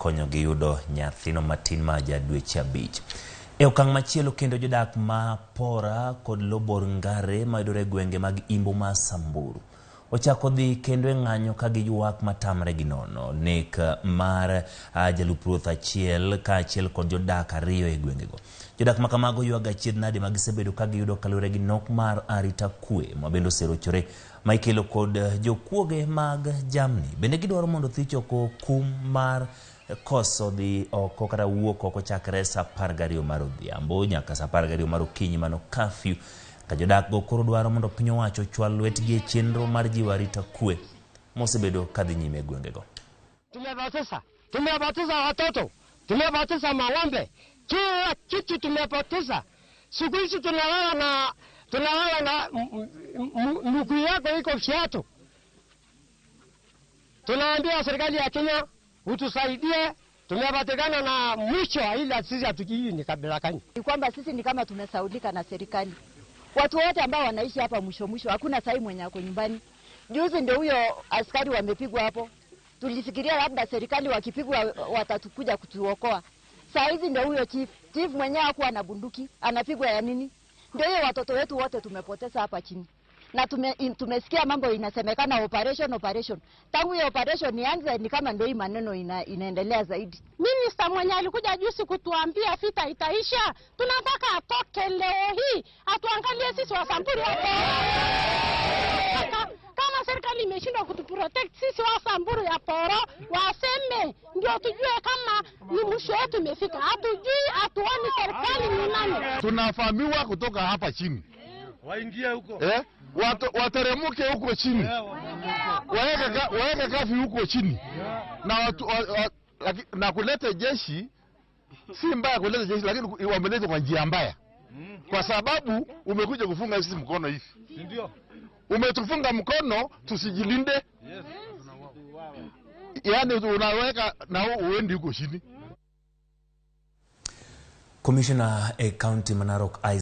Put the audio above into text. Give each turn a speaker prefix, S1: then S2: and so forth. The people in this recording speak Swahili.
S1: konyogi yudo nyathino matin ma jadweche 5. E okang' machielo kendo jodak ma Pora kod Lobor Ngare mayudore gwenge mag Imbo ma Samburu ochako dhi kendo e ng'anyo ka giywak matamre gi nono nek mar jalup ruoth achiel kaachiel kod jodak 2 e gwengego. Jodak ma kamago ywaga achiedh nade ma gisebedo ka giyudo kalure gi nok mar arita kwe ma bende oserochore ma ikelo kod jokuoge mag jamni. Bende gidwaro mondo thich oko kum mar koso dhi oko kata wuok oko chakre sa 12 mar odhiambo nyaka sa 12 mar okinyi mano curfew. Ka jodak go koro dwaro mondo piny owacho chwal lwetgi e chenro mar jiwo arita kwe mosebedo kadhi nyime e gwengego.
S2: Tumepoteza watoto, tumepoteza mang'ombe, kila kitu tumepoteza. Siku hizi tunalala na mguu yako iko kiatu. Tunaambia serikali ya Kenya utusaidie, tumepatikana na mwisho ila sisi hatukii ni kabila gani.
S3: Ni kwamba sisi ni kama tumesaulika na serikali. Watu wote ambao wanaishi hapa mwisho hakuna sahi mwenye ako nyumbani. Juzi ndio huyo askari wamepigwa hapo. Tulifikiria labda serikali wakipigwa watatukuja kutuokoa. Saa hizi ndio huyo chief mwenyewe hakuwa na bunduki, anapigwa ya nini? Ndio hiyo watoto wetu wote tumepoteza hapa chini. Na tumesikia mambo inasemekana operation. Tangu hiyo operation ianze ni kama ndio hii maneno inaendelea zaidi.
S4: Minister mwenye alikuja juzi kutuambia vita itaisha. Tunataka atoke leo hii, atuangalie sisi wa Samburu hapo. Kama serikali imeshindwa kutuprotect sisi wa Samburu ya Poro, waseme ndio tujue kama ni mwisho wetu imefika. Hatujui, hatuoni serikali ni nani.
S5: Tunafahamiwa kutoka hapa chini.
S6: Waingie huko.
S5: Wateremuke huko chini. Waeke kafi huko chini. Na na kuleta jeshi si mbaya kuleta jeshi, lakini wameleta kwa njia mbaya. Kwa sababu umekuja kufunga sisi mkono hivi.
S6: Ndio.
S5: Umetufunga mkono tusijilinde.
S6: Yes.
S5: Yaani unaweka na uendi huko chini.
S1: Commissioner County Manarok